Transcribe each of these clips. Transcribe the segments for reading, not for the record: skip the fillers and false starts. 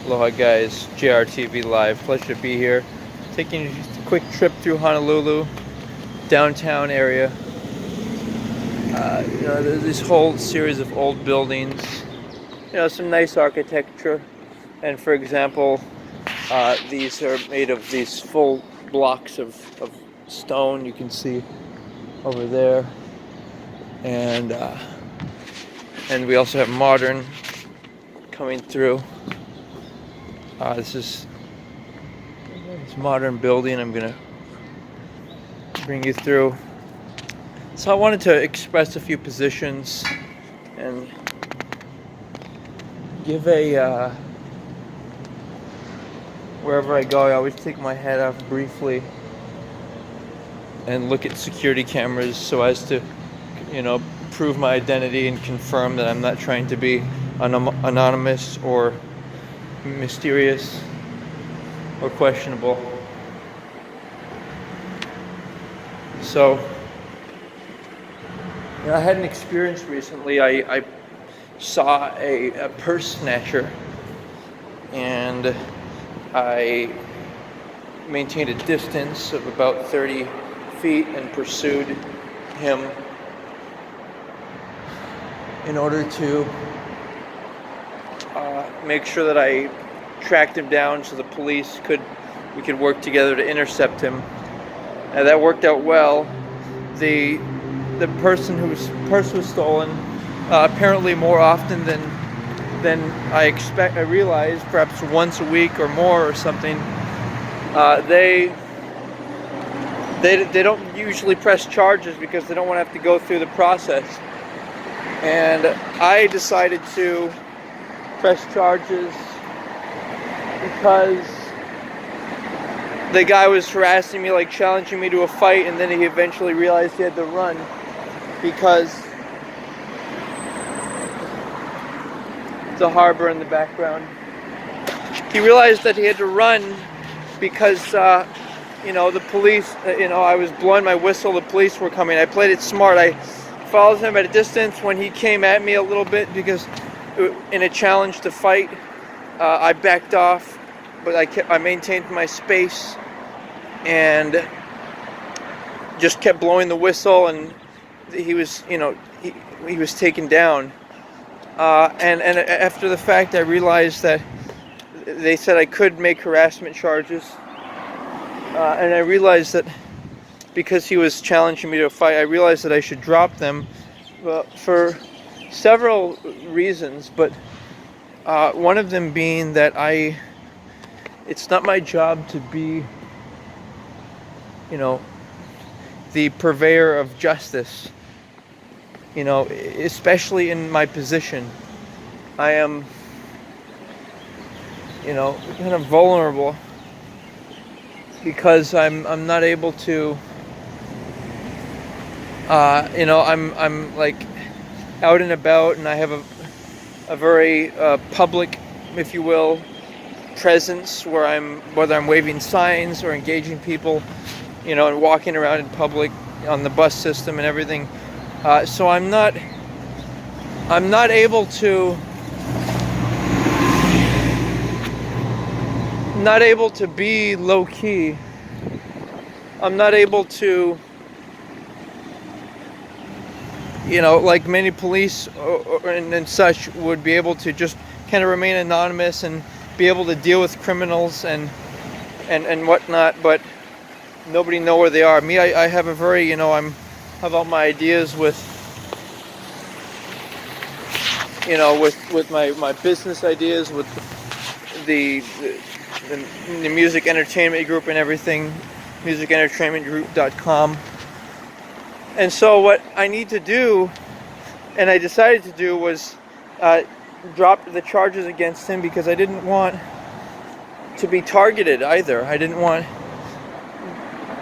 Aloha guys, JRTV Live. Pleasure to be here. Taking a quick trip through Honolulu, downtown area. There's this whole series of old buildings. Some nice architecture. And for example, these are made of these full blocks of stone. You can see over there. And we also have modern coming through. This is this modern building I'm gonna bring you through. So I wanted to express a few positions and give a wherever I go, I always take my head off briefly and look at security cameras so as to prove my identity and confirm that I'm not trying to be anonymous or mysterious or questionable. So I had an experience recently. I saw a purse snatcher, and I maintained a distance of about 30 feet and pursued him in order to make sure that I tracked him down so the police we could work together to intercept him. And that worked out well. The person whose purse was stolen, apparently more often than I realized, perhaps once a week or more or something, they don't usually press charges because they don't want to have to go through the process. And I decided to press charges because the guy was harassing me, like challenging me to a fight, and then he eventually realized he had to run because the harbor in the background. He realized that he had to run because the police, I was blowing my whistle, the police were coming. I played it smart. I followed him at a distance when he came at me a little bit because in a challenge to fight, I backed off, but I maintained my space and just kept blowing the whistle, and he was he was taken down. And after the fact, I realized that they said I could make harassment charges, and I realized that because he was challenging me to a fight, I realized that I should drop them for several reasons, but one of them being that it's not my job to be, the purveyor of justice, especially in my position. I am, kind of vulnerable because I'm not able to, I'm like out and about, and I have a very public, if you will, presence whether I'm waving signs or engaging people, and walking around in public on the bus system and everything. So I'm not able to be low key. I'm not able to, like many police and such would be able to just kind of remain anonymous and be able to deal with criminals and whatnot, but nobody know where they are. Me, I have a very, have all my ideas with my business ideas, with the music entertainment group and everything, musicentertainmentgroup.com. And so what I need to do, and I decided to do, was drop the charges against him because I didn't want to be targeted either. I didn't want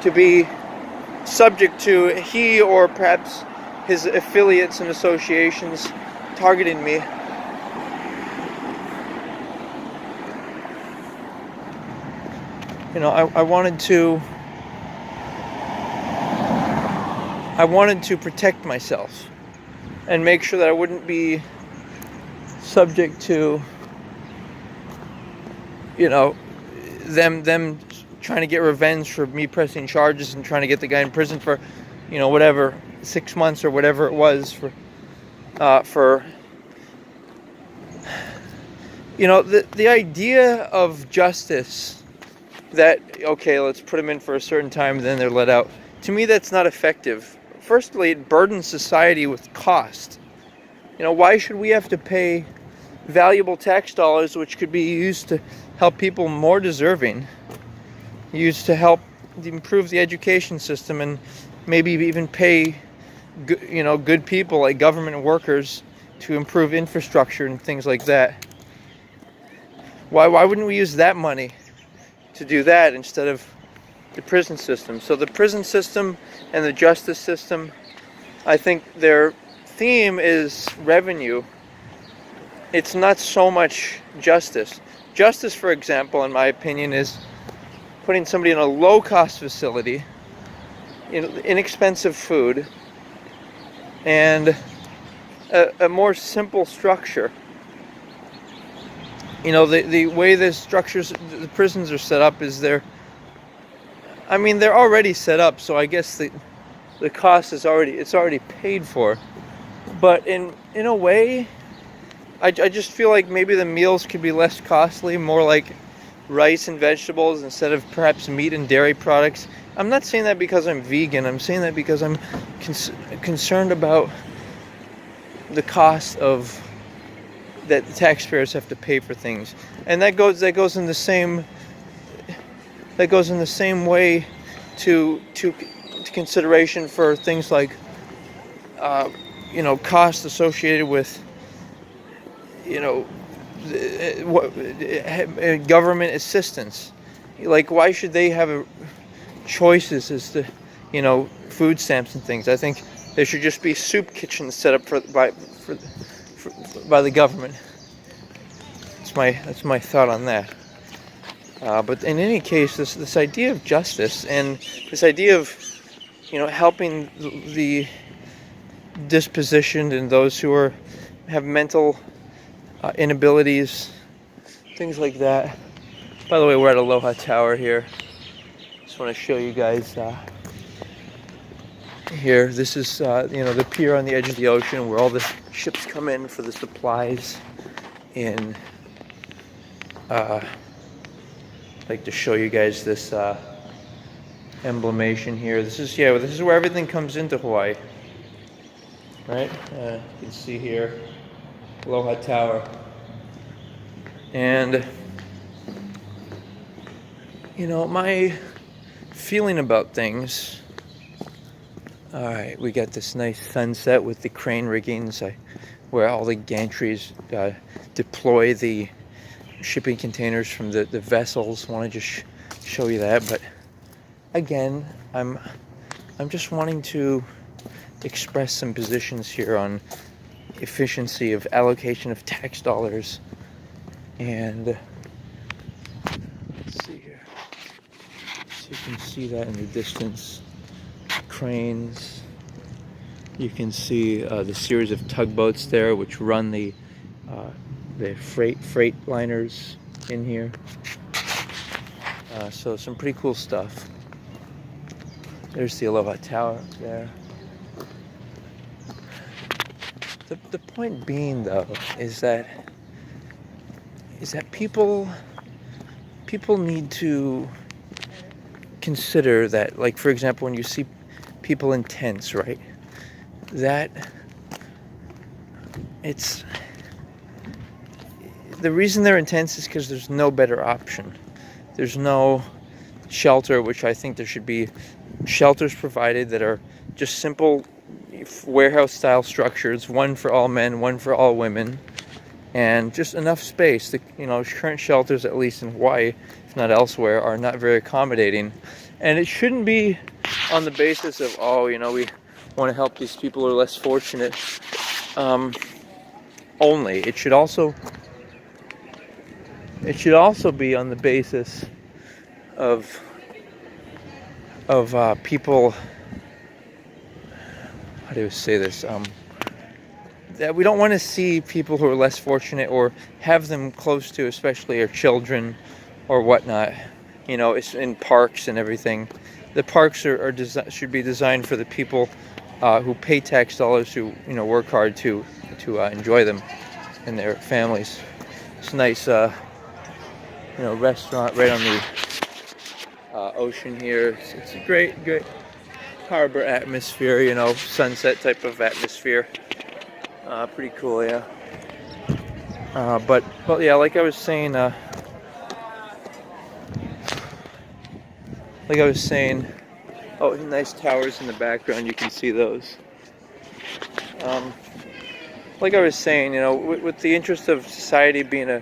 to be subject to he or perhaps his affiliates and associations targeting me. I wanted to protect myself and make sure that I wouldn't be subject to you know, them trying to get revenge for me pressing charges and trying to get the guy in prison for, whatever, 6 months or whatever it was for the idea of justice that, okay, let's put them in for a certain time, then they're let out. To me, that's not effective. Firstly, it burdens society with cost. Why should we have to pay valuable tax dollars which could be used to help people more deserving, used to help improve the education system, and maybe even pay good people like government workers to improve infrastructure and things like that? Why wouldn't we use that money to do that instead of the prison system? So the prison system and the justice system, I think their theme is revenue. It's not so much justice. Justice, for example, in my opinion, is putting somebody in a low-cost facility, inexpensive food, and a more simple structure. The way the prisons are set up is they're already set up, so I guess the cost is already paid for. But in a way, I just feel like maybe the meals could be less costly, more like rice and vegetables instead of perhaps meat and dairy products. I'm not saying that because I'm vegan. I'm saying that because I'm concerned about the cost of that the taxpayers have to pay for things, and that goes in the same way to consideration for things like costs associated with government assistance. Like, why should they have choices as to food stamps and things? I think there should just be soup kitchens set up by the government. That's my thought on that. But in any case, this idea of justice and this idea of helping the dispositioned and those who have mental inabilities, things like that. By the way, we're at Aloha Tower here. Just want to show you guys here. This is the pier on the edge of the ocean where all the ships come in for the supplies. And I'd like to show you guys this emblemation here. This is where everything comes into Hawaii, right? You can see here Aloha Tower. And my feeling about things, all right, we got this nice sunset with the crane riggings where all the gantries deploy the shipping containers from the vessels. I want to just show you that. But again, I'm just wanting to express some positions here on efficiency of allocation of tax dollars. And let's see here. So you can see that in the distance. Cranes. You can see the series of tugboats there, which run the freight liners in here. So some pretty cool stuff. There's the Aloha Tower there. The point being, though, is that people need to consider that, like, for example, when you see people in tents, right, that it's the reason they're in tents is because there's no better option. There's no shelter, which I think there should be shelters provided that are just simple warehouse style structures, one for all men, one for all women, and just enough space. Current shelters, at least in Hawaii, if not elsewhere, are not very accommodating. And it shouldn't be on the basis of, we want to help these people who are less fortunate only. It should also be on the basis of people. How do I say this? That we don't want to see people who are less fortunate or have them close to, especially our children or whatnot. You know, it's in parks and everything. The parks should be designed for the people who pay tax dollars, who work hard to enjoy them and their families. It's a nice restaurant right on the ocean here. It's a great harbor atmosphere. You know, sunset type of atmosphere. Pretty cool, yeah. But yeah, like I was saying, oh, nice towers in the background. You can see those. Like I was saying, you know, with the interest of society being a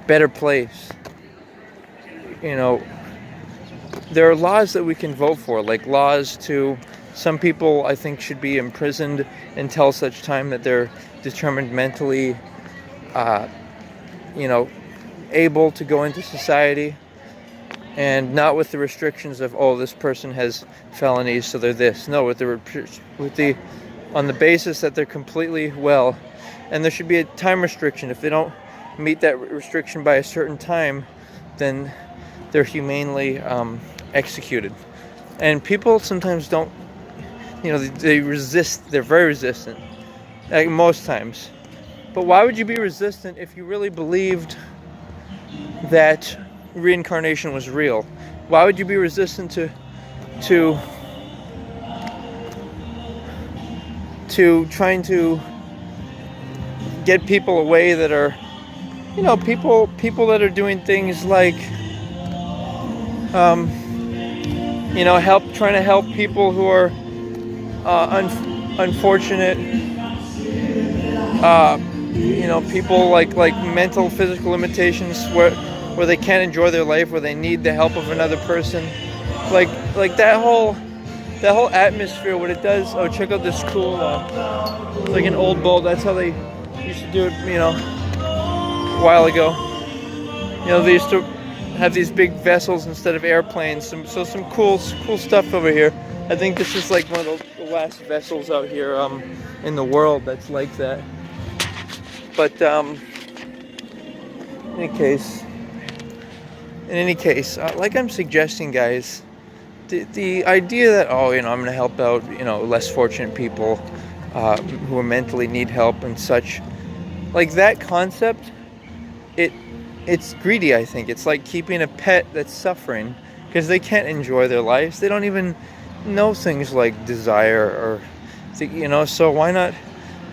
better place, you know, there are laws that we can vote for, like laws to, some people I think should be imprisoned until such time that they're determined mentally, able to go into society, and not with the restrictions of, oh, this person has felonies, so they're this. No, on the basis that they're completely well, and there should be a time restriction. If they don't meet that restriction by a certain time, then they're humanely executed. And people sometimes don't, they resist. They're very resistant, like most times. But why would you be resistant if you really believed that reincarnation was real? Why would you be resistant to trying to get people away that are, people that are doing things like, trying to help people who are unfortunate, people like mental, physical limitations where they can't enjoy their life, where they need the help of another person, like that whole atmosphere. What it does, oh, check out this cool, like an old boat. That's how they used to do it, a while ago. They used to have these big vessels instead of airplanes. Some cool stuff over here. I think this is like one of the last vessels out here in the world that's like that. But in any case, like I'm suggesting, guys, the idea that, I'm going to help out, less fortunate people who mentally need help and such, like that concept, it's greedy, I think. It's like keeping a pet that's suffering because they can't enjoy their lives. They don't even know things like desire or, so why not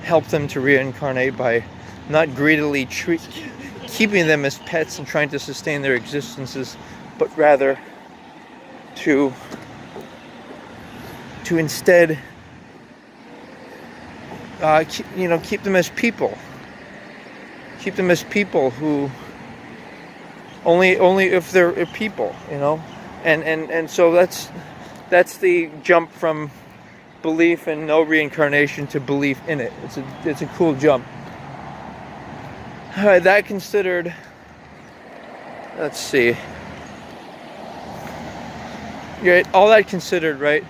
help them to reincarnate by not greedily keeping them as pets and trying to sustain their existences, but rather to instead keep them as people. Keep them as people who only if they're people, and so that's the jump from belief in no reincarnation to belief in it. It's a cool jump. That considered, let's see. Yeah, all that considered, right?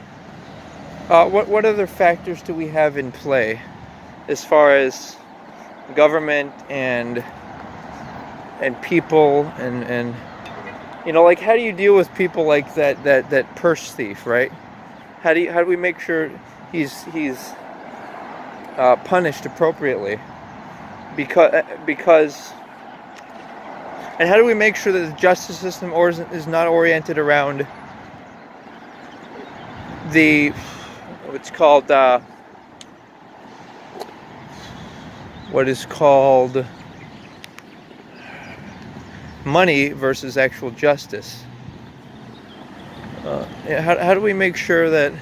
What other factors do we have in play as far as government and people and like, how do you deal with people like that purse thief, right? How do we make sure he's punished appropriately? Because and how do we make sure that the justice system is not oriented around what is called money versus actual justice? How do we make sure that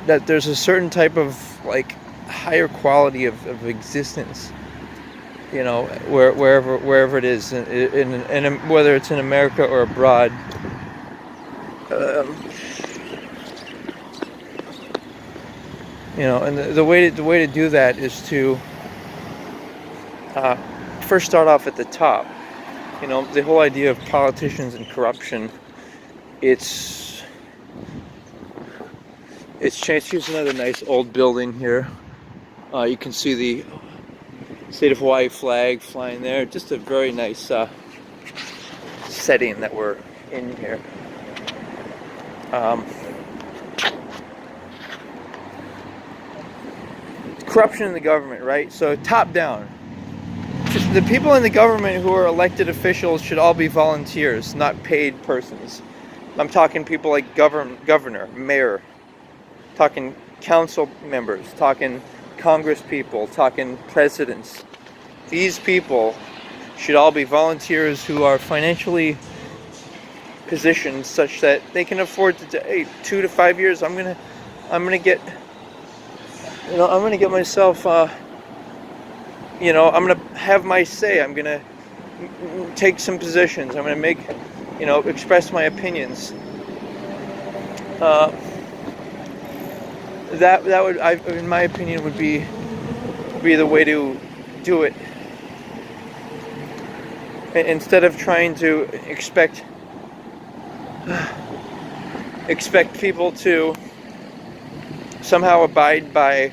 that there's a certain type of like higher quality of existence, wherever it is, in whether it's in America or abroad. And the way to do that is to first start off at the top. The whole idea of politicians and corruption, it's changed. Here's another nice old building here. You can see state of Hawaii flag flying there. Just a very nice setting that we're in here. Corruption in the government, right? So top down. The people in the government who are elected officials should all be volunteers, not paid persons. I'm talking people like governor, mayor, talking council members, talking Congress people, talking presidents. These people should all be volunteers who are financially positioned such that they can afford to, hey, 2 to 5 years, I'm gonna get, I'm gonna get myself, I'm gonna have my say. I'm gonna take some positions. I'm gonna make, express my opinions. That would, in my opinion, would be the way to do it. Instead of trying to expect people to somehow abide by,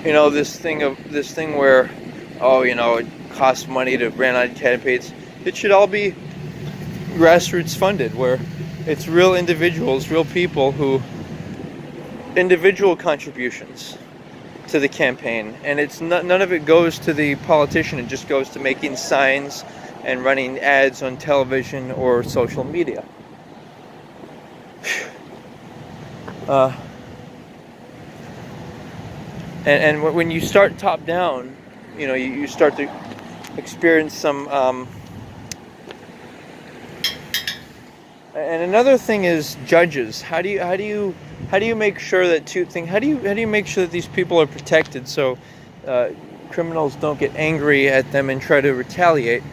this thing where, it costs money to run on candidates. It should all be grassroots funded, where it's real individuals, real people individual contributions to the campaign, and it's none of it goes to the politician. It just goes to making signs and running ads on television or social media. And when you start top down, you start to experience some. And another thing is judges. How do you make sure that how do you make sure that these people are protected so criminals don't get angry at them and try to retaliate?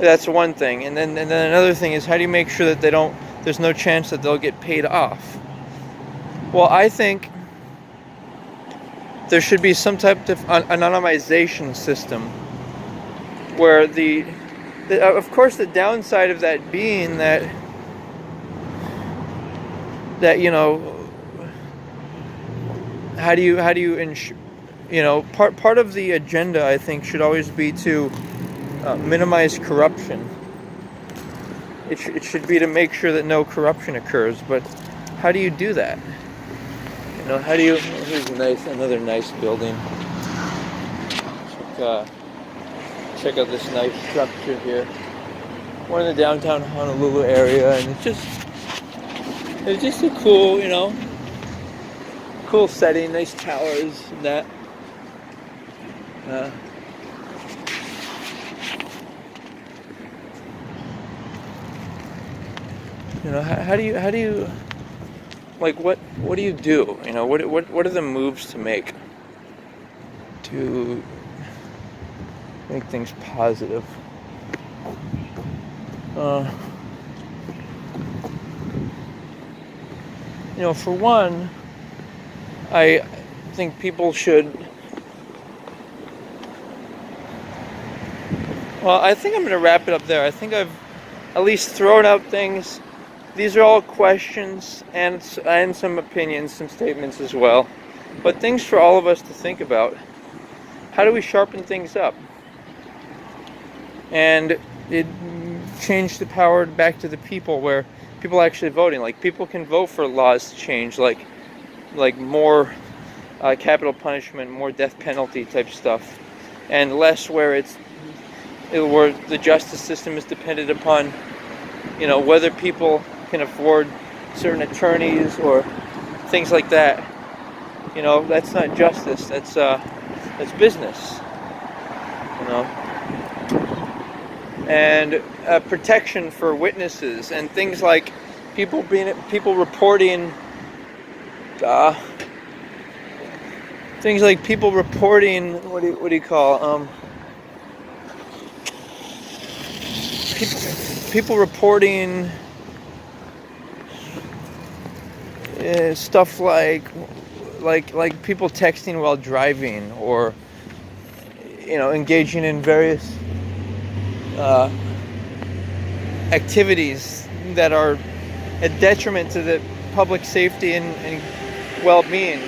That's one thing. And then another thing is, how do you make sure that there's no chance that they'll get paid off? Well, I think there should be some type of anonymization system where of course, the downside of that being that how do you ensure, part of the agenda, I think, should always be to minimize corruption. It should be to make sure that no corruption occurs. But how do you do that? Here's another nice building. Check out this nice structure here. We're in the downtown Honolulu area, and it's just a cool, cool setting, nice towers and that. How do you like what do you do? What are the moves to make to make things positive? For one, I think people should. Well, I think I'm going to wrap it up there. I think I've at least thrown out things. These are all questions and some opinions, some statements as well. But things for all of us to think about. How do we sharpen things up? And it changed the power back to the people, where people actually voting. Like, people can vote for laws to change, like more capital punishment, more death penalty type stuff, and less where where the justice system is dependent upon, whether people can afford certain attorneys or things like that. That's not justice. That's business. And protection for witnesses and things like people reporting. Things like people reporting. What do you call? People reporting stuff like people texting while driving, or engaging in various activities that are a detriment to the public safety and well-being.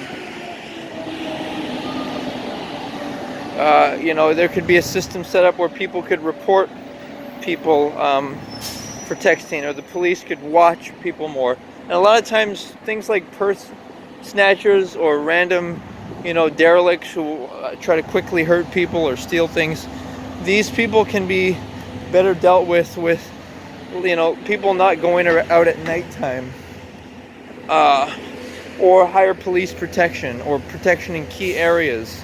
There could be a system set up where people could report people for texting, or the police could watch people more. And a lot of times, things like purse snatchers or random, derelicts who try to quickly hurt people or steal things, these people can be better dealt with, people not going out at nighttime, or higher police protection, or protection in key areas,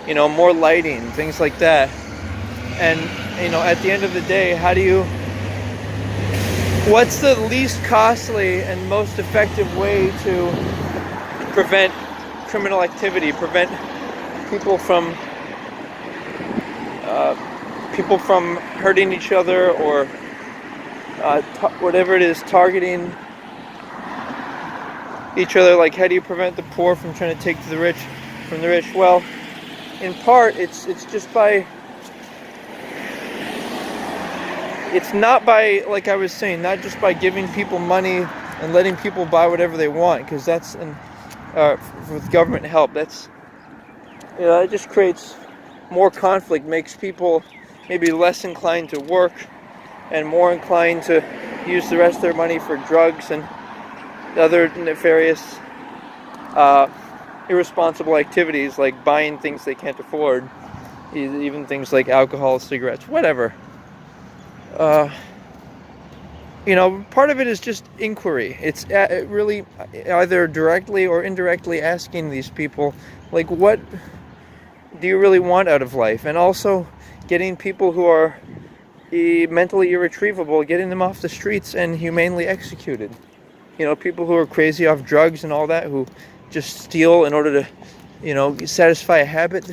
more lighting, things like that. And, at the end of the day, what's the least costly and most effective way to prevent criminal activity, prevent people from hurting each other, or whatever it is, targeting each other? Like, how do you prevent the poor from trying to take the rich from the rich? Well, in part, it's not by, like I was saying, not just by giving people money and letting people buy whatever they want, because that's with government help. It just creates more conflict, makes people maybe less inclined to work and more inclined to use the rest of their money for drugs and other nefarious, irresponsible activities, like buying things they can't afford, even things like alcohol, cigarettes, whatever. Part of it is just inquiry. It's really either directly or indirectly asking these people, like, what do you really want out of life? And also getting people who are mentally irretrievable, getting them off the streets and humanely executed. People who are crazy off drugs and all that, who just steal in order to, satisfy a habit.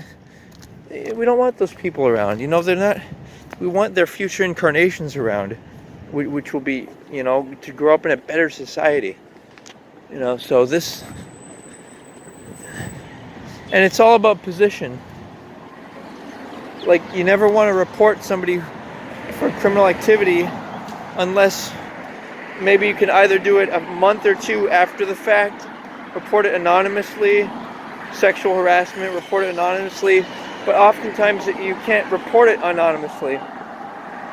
We don't want those people around. They're not. We want their future incarnations around, which will be, to grow up in a better society. So this, and it's all about position. Like, you never want to report somebody for criminal activity unless maybe you can either do it a month or two after the fact, report it anonymously, sexual harassment, report it anonymously. But oftentimes you can't report it anonymously.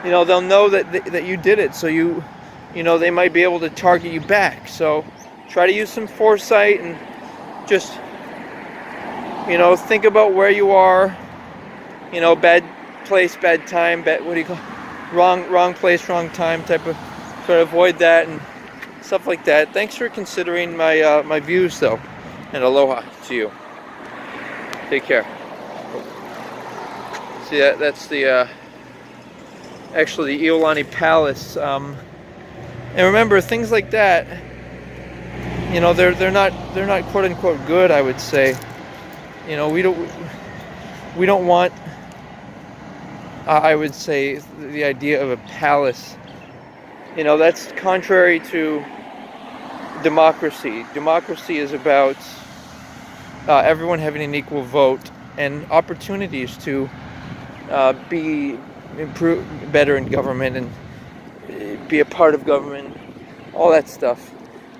They'll know that you did it, so they might be able to target you back. So try to use some foresight and just, think about where you are. Bad place, bad time, wrong place, wrong time type of, try to avoid that and stuff like that. Thanks for considering my views, though, and aloha to you. Take care. See, that's the actually the Iolani Palace, and remember, things like that, they're not quote unquote good, I would say. We don't want, I would say, the idea of a palace. That's contrary to democracy. Democracy is about everyone having an equal vote and opportunities to improve better in government and be a part of government, all that stuff.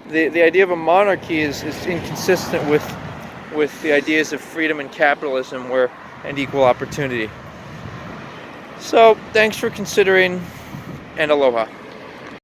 The idea of a monarchy is inconsistent with the ideas of freedom and capitalism and equal opportunity. So thanks for considering, and aloha.